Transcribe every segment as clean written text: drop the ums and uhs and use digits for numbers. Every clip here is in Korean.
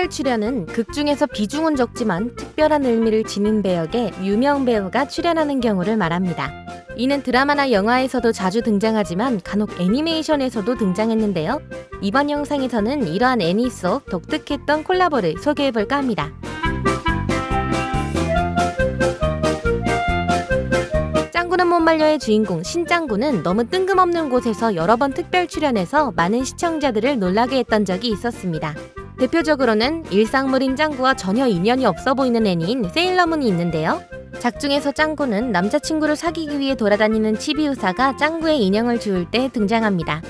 특별 출연은 극 중에서 비중은 적지만 특별한 의미를 지닌 배역에 유명 배우가 출연하는 경우를 말합니다. 이는 드라마나 영화에서도 자주 등장하지만 간혹 애니메이션에서도 등장했는데요. 이번 영상에서는 이러한 애니 속 독특했던 콜라보를 소개해볼까 합니다. 짱구는 못 말려의 주인공 신짱구는 너무 뜬금없는 곳에서 여러 번 특별 출연해서 많은 시청자들을 놀라게 했던 적이 있었습니다. 대표적으로는 일상물인 짱구와 전혀 인연이 없어 보이는 애니인 세일러문이 있는데요. 작중에서 짱구는 남자친구를 사귀기 위해 돌아다니는 치비우사가 짱구의 인형을 주울 때 등장합니다.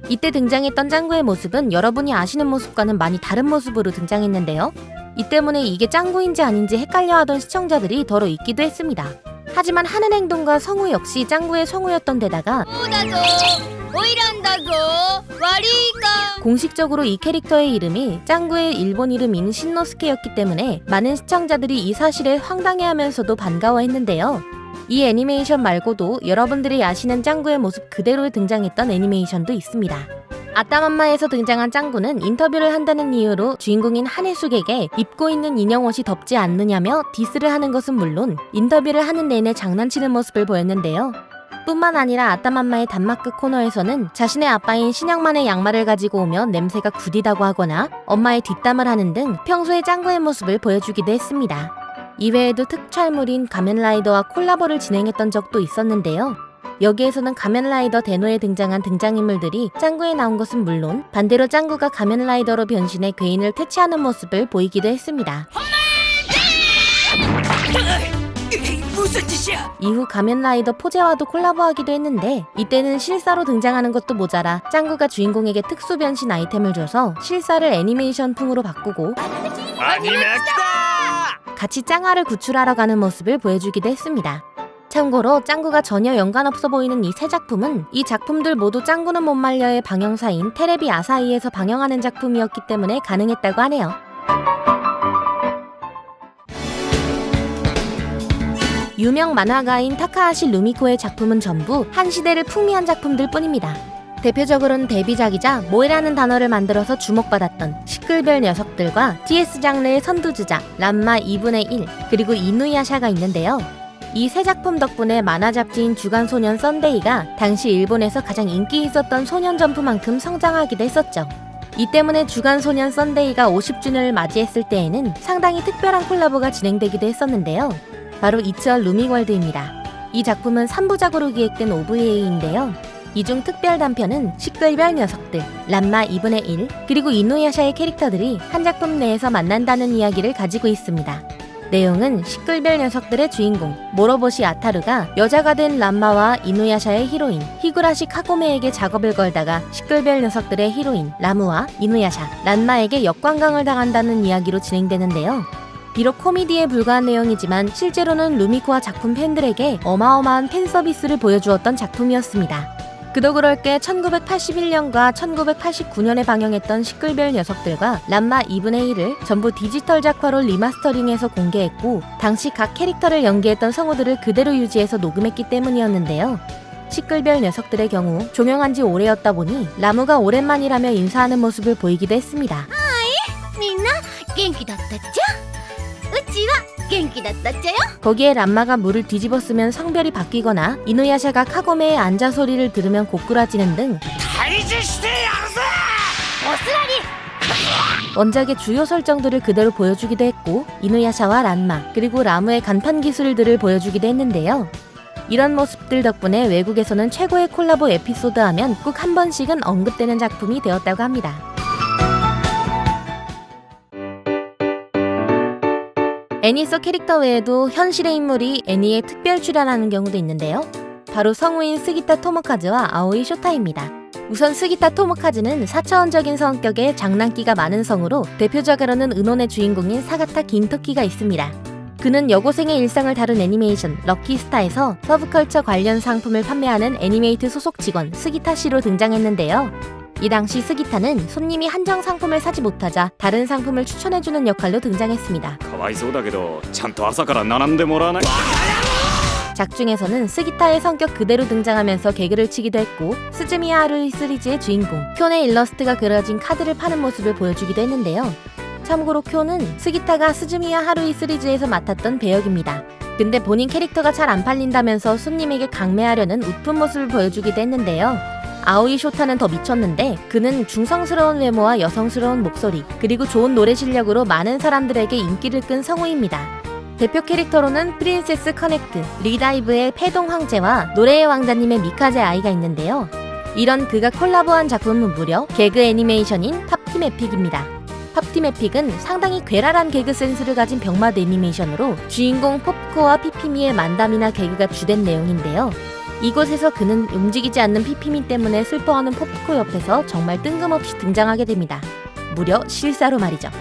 이때 등장했던 짱구의 모습은 여러분이 아시는 모습과는 많이 다른 모습으로 등장했는데요. 이 때문에 이게 짱구인지 아닌지 헷갈려하던 시청자들이 더러 있기도 했습니다. 하지만 하는 행동과 성우 역시 짱구의 성우였던 데다가 공식적으로 이 캐릭터의 이름이 짱구의 일본 이름인 신노스케였기 때문에 많은 시청자들이 이 사실에 황당해하면서도 반가워했는데요. 이 애니메이션 말고도 여러분들이 아시는 짱구의 모습 그대로 등장했던 애니메이션도 있습니다. 아따맘마에서 등장한 짱구는 인터뷰를 한다는 이유로 주인공인 한혜숙에게 입고 있는 인형 옷이 덥지 않느냐며 디스를 하는 것은 물론 인터뷰를 하는 내내 장난치는 모습을 보였는데요. 뿐만 아니라 아따맘마의 단마크 코너에서는 자신의 아빠인 신영만의 양말을 가지고 오면 냄새가 구디다고 하거나 엄마의 뒷담을 하는 등 평소의 짱구의 모습을 보여주기도 했습니다. 이외에도 특촬물인 가면라이더와 콜라보를 진행했던 적도 있었는데요. 여기에서는 가면라이더 데노에 등장한 등장인물들이 짱구에 나온 것은 물론 반대로 짱구가 가면라이더로 변신해 괴인을 퇴치하는 모습을 보이기도 했습니다. 무슨 짓이야? 이후 가면라이더 포제와도 콜라보하기도 했는데 이때는 실사로 등장하는 것도 모자라 짱구가 주인공에게 특수 변신 아이템을 줘서 실사를 애니메이션풍으로 바꾸고 같이 짱아를 구출하러 가는 모습을 보여주기도 했습니다. 참고로 짱구가 전혀 연관없어 보이는 이 세 작품은 이 작품들 모두 짱구는 못 말려의 방영사인 테레비 아사히에서 방영하는 작품이었기 때문에 가능했다고 하네요. 유명 만화가인 타카하시 루미코의 작품은 전부 한 시대를 풍미한 작품들 뿐입니다. 대표적으로는 데뷔작이자 모에라는 단어를 만들어서 주목받았던 시끌별 녀석들과 TS 장르의 선두주자 람마 2분의 1 그리고 이누야샤가 있는데요. 이 세 작품 덕분에 만화 잡지인 주간 소년 썬데이가 당시 일본에서 가장 인기 있었던 소년 점프만큼 성장하기도 했었죠. 이 때문에 주간 소년 썬데이가 50주년을 맞이했을 때에는 상당히 특별한 콜라보가 진행되기도 했었는데요. 바로 이츠얼 루미월드입니다. 이 작품은 3부작으로 기획된 OVA인데요. 이 중 특별 단편은 시끌별 녀석들, 람마 2분의 1, 그리고 이누야샤의 캐릭터들이 한 작품 내에서 만난다는 이야기를 가지고 있습니다. 내용은 시끌별 녀석들의 주인공 모로보시 아타루가 여자가 된 람마와 이누야샤의 히로인 히구라시 카고메에게 작업을 걸다가 시끌별 녀석들의 히로인 라무와 이누야샤, 란마에게 역관광을 당한다는 이야기로 진행되는데요. 비록 코미디에 불과한 내용이지만 실제로는 루미코와 작품 팬들에게 어마어마한 팬서비스를 보여주었던 작품이었습니다. 그도 그럴 게 1981년과 1989년에 방영했던 시끌별 녀석들과 람마 2분의 1을 전부 디지털 작화로 리마스터링해서 공개했고 당시 각 캐릭터를 연기했던 성우들을 그대로 유지해서 녹음했기 때문이었는데요. 시끌별 녀석들의 경우 종영한 지 오래였다 보니 라무가 오랜만이라며 인사하는 모습을 보이기도 했습니다. 민나元気だったっちゃ? 거기에 람마가 물을 뒤집어 쓰면 성별이 바뀌거나 이누야샤가 카고메의 안자 소리를 들으면 고꾸라지는 등 원작의 주요 설정들을 그대로 보여주기도 했고 이누야샤와 란마 그리고 라무의 간판 기술들을 보여주기도 했는데요. 이런 모습들 덕분에 외국에서는 최고의 콜라보 에피소드 하면 꼭 한 번씩은 언급되는 작품이 되었다고 합니다. 애니 속 캐릭터 외에도 현실의 인물이 애니에 특별 출연하는 경우도 있는데요. 바로 성우인 스기타 토모카즈와 아오이 쇼타입니다. 우선 스기타 토모카즈는 4차원적인 성격의 장난기가 많은 성우로 대표적으로는 은혼의 주인공인 사가타 긴토키가 있습니다. 그는 여고생의 일상을 다룬 애니메이션 럭키스타에서 서브컬처 관련 상품을 판매하는 애니메이트 소속 직원 스기타 씨로 등장했는데요. 이 당시 스기타는 손님이 한정 상품을 사지 못하자 다른 상품을 추천해주는 역할로 등장했습니다. 작중에서는 스기타의 성격 그대로 등장하면서 개그를 치기도 했고 스즈미야 하루이 시리즈의 주인공 쿄네 일러스트가 그려진 카드를 파는 모습을 보여주기도 했는데요. 참고로 쿄는 스기타가 스즈미야 하루이 시리즈에서 맡았던 배역입니다. 근데 본인 캐릭터가 잘 안 팔린다면서 손님에게 강매하려는 웃픈 모습을 보여주기도 했는데요. 아오이 쇼타는 더 미쳤는데 그는 중성스러운 외모와 여성스러운 목소리 그리고 좋은 노래 실력으로 많은 사람들에게 인기를 끈 성우입니다. 대표 캐릭터로는 프린세스 커넥트, 리다이브의 패동 황제와 노래의 왕자님의 미카제 아이가 있는데요. 이런 그가 콜라보한 작품은 무려 개그 애니메이션인 팝팀 에픽입니다. 팝팀 에픽은 상당히 괴랄한 개그 센스를 가진 병맛 애니메이션으로 주인공 포프코와 피피미의 만담이나 개그가 주된 내용인데요. 이곳에서 그는 움직이지 않는 피피미 때문에 슬퍼하는 포프코 옆에서 정말 뜬금없이 등장하게 됩니다. 무려 실사로 말이죠.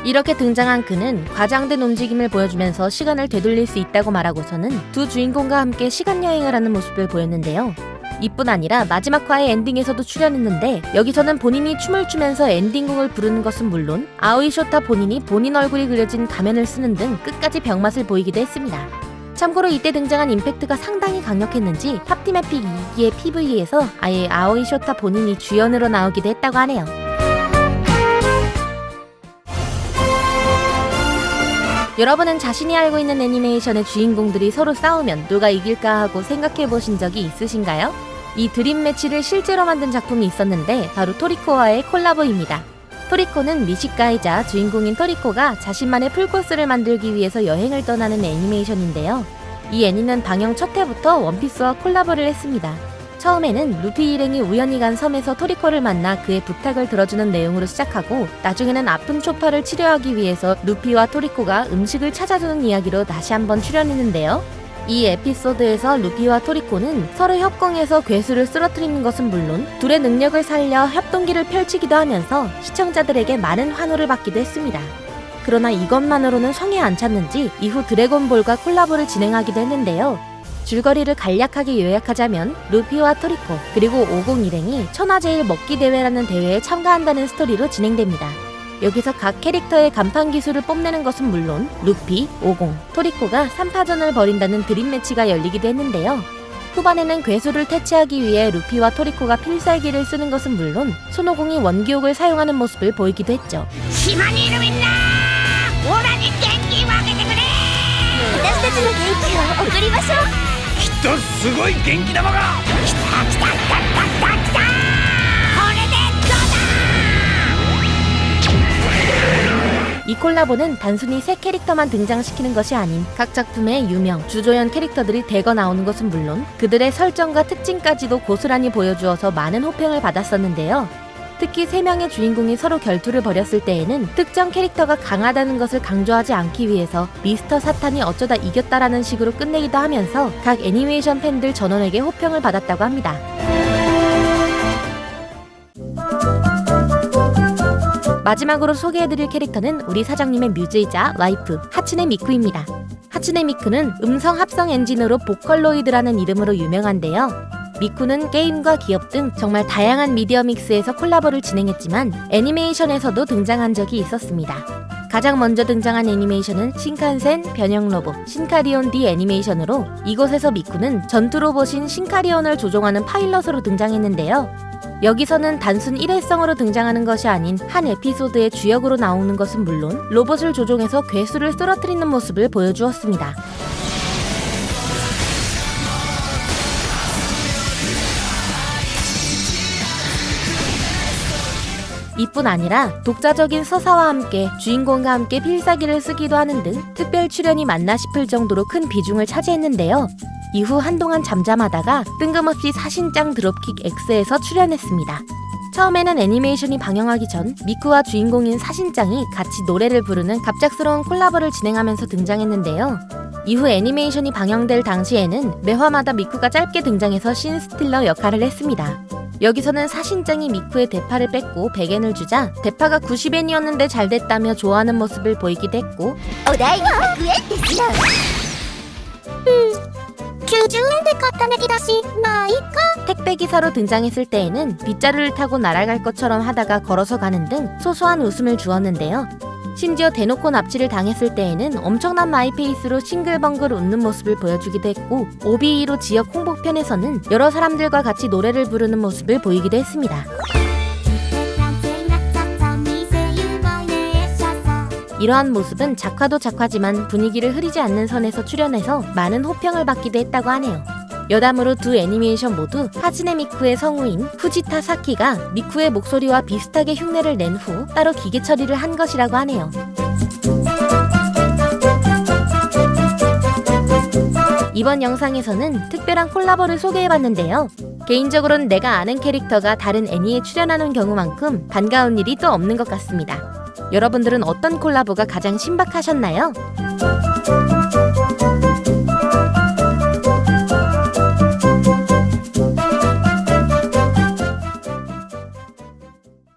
이렇게 등장한 그는 과장된 움직임을 보여주면서 시간을 되돌릴 수 있다고 말하고서는 두 주인공과 함께 시간여행을 하는 모습을 보였는데요. 이뿐 아니라 마지막 화의 엔딩에서도 출연했는데 여기서는 본인이 춤을 추면서 엔딩곡을 부르는 것은 물론 아오이 쇼타 본인이 본인 얼굴이 그려진 가면을 쓰는 등 끝까지 병맛을 보이기도 했습니다. 참고로 이때 등장한 임팩트가 상당히 강력했는지 팝팀 에픽 2기의 PV에서 아예 아오이 쇼타 본인이 주연으로 나오기도 했다고 하네요. 여러분은 자신이 알고 있는 애니메이션의 주인공들이 서로 싸우면 누가 이길까 하고 생각해보신 적이 있으신가요? 이 드림 매치를 실제로 만든 작품이 있었는데 바로 토리코와의 콜라보입니다. 토리코는 미식가이자 주인공인 토리코가 자신만의 풀코스를 만들기 위해서 여행을 떠나는 애니메이션인데요. 이 애니는 방영 첫 해부터 원피스와 콜라보를 했습니다. 처음에는 루피 일행이 우연히 간 섬에서 토리코를 만나 그의 부탁을 들어주는 내용으로 시작하고 나중에는 아픈 초파를 치료하기 위해서 루피와 토리코가 음식을 찾아주는 이야기로 다시 한번 출연했는데요. 이 에피소드에서 루피와 토리코는 서로 협공해서 괴수를 쓰러뜨리는 것은 물론 둘의 능력을 살려 협동기를 펼치기도 하면서 시청자들에게 많은 환호를 받기도 했습니다. 그러나 이것만으로는 성에 안 찼는지 이후 드래곤볼과 콜라보를 진행하기도 했는데요. 줄거리를 간략하게 요약하자면 루피와 토리코 그리고 50 일행이 천하제일 먹기 대회라는 대회에 참가한다는 스토리로 진행됩니다. 여기서 각 캐릭터의 간판 기술을 뽐내는 것은 물론 루피, 50, 토리코가 3파전을 벌인다는 드림 매치가 열리기도 했는데요. 후반에는 괴수를 퇴치하기 위해 루피와 토리코가 필살기를 쓰는 것은 물론 손오공이 원기옥을 사용하는 모습을 보이기도 했죠. 島にいるみんなオラに元気分けてくれ私たちの元気を送りましょうきっとすごい元気玉が来たこれでどうだ이 콜라보는 단순히 새 캐릭터만 등장시키는 것이 아닌 각 작품의 유명, 주조연 캐릭터들이 대거 나오는 것은 물론 그들의 설정과 특징까지도 고스란히 보여주어서 많은 호평을 받았었는데요. 특히 3명의 주인공이 서로 결투를 벌였을 때에는 특정 캐릭터가 강하다는 것을 강조하지 않기 위해서 미스터 사탄이 어쩌다 이겼다라는 식으로 끝내기도 하면서 각 애니메이션 팬들 전원에게 호평을 받았다고 합니다. 마지막으로 소개해드릴 캐릭터는 우리 사장님의 뮤즈이자 와이프 하츠네 미쿠입니다. 하츠네 미쿠는 음성 합성 엔진으로 보컬로이드라는 이름으로 유명한데요. 미쿠는 게임과 기업 등 정말 다양한 미디어 믹스에서 콜라보를 진행했지만 애니메이션에서도 등장한 적이 있었습니다. 가장 먼저 등장한 애니메이션은 신칸센 변형 로봇 신카리온 D 애니메이션으로 이곳에서 미쿠는 전투 로봇인 신카리온을 조종하는 파일럿으로 등장했는데요. 여기서는 단순 일회성으로 등장하는 것이 아닌 한 에피소드의 주역으로 나오는 것은 물론 로봇을 조종해서 괴수를 쓰러뜨리는 모습을 보여주었습니다. 이뿐 아니라 독자적인 서사와 함께 주인공과 함께 필살기를 쓰기도 하는 등 특별 출연이 맞나 싶을 정도로 큰 비중을 차지했는데요. 이후 한동안 잠잠하다가 뜬금없이 사신짱 드롭킥 X에서 출연했습니다. 처음에는 애니메이션이 방영하기 전 미쿠와 주인공인 사신짱이 같이 노래를 부르는 갑작스러운 콜라보를 진행하면서 등장했는데요. 이후 애니메이션이 방영될 당시에는 매화마다 미쿠가 짧게 등장해서 씬스틸러 역할을 했습니다. 여기서는 사신짱이 미쿠의 대파를 뺏고 100엔을 주자 대파가 90엔이었는데 잘됐다며 좋아하는 모습을 보이기도 했고 お代が100円ですよ90円で買ったネギだしまあいいか 택배기사로 등장했을 때에는 빗자루를 타고 날아갈 것처럼 하다가 걸어서 가는 등 소소한 웃음을 주었는데요. 심지어 대놓고 납치를 당했을 때에는 엄청난 마이페이스로 싱글벙글 웃는 모습을 보여주기도 했고 OBE로 지역 홍보편에서는 여러 사람들과 같이 노래를 부르는 모습을 보이기도 했습니다. 이러한 모습은 작화도 작화지만 분위기를 흐리지 않는 선에서 출연해서 많은 호평을 받기도 했다고 하네요. 여담으로 두 애니메이션 모두 하츠네 미쿠의 성우인 후지타 사키가 미쿠의 목소리와 비슷하게 흉내를 낸 후 따로 기계 처리를 한 것이라고 하네요. 이번 영상에서는 특별한 콜라보를 소개해봤는데요. 개인적으로는 내가 아는 캐릭터가 다른 애니에 출연하는 경우만큼 반가운 일이 또 없는 것 같습니다. 여러분들은 어떤 콜라보가 가장 신박하셨나요?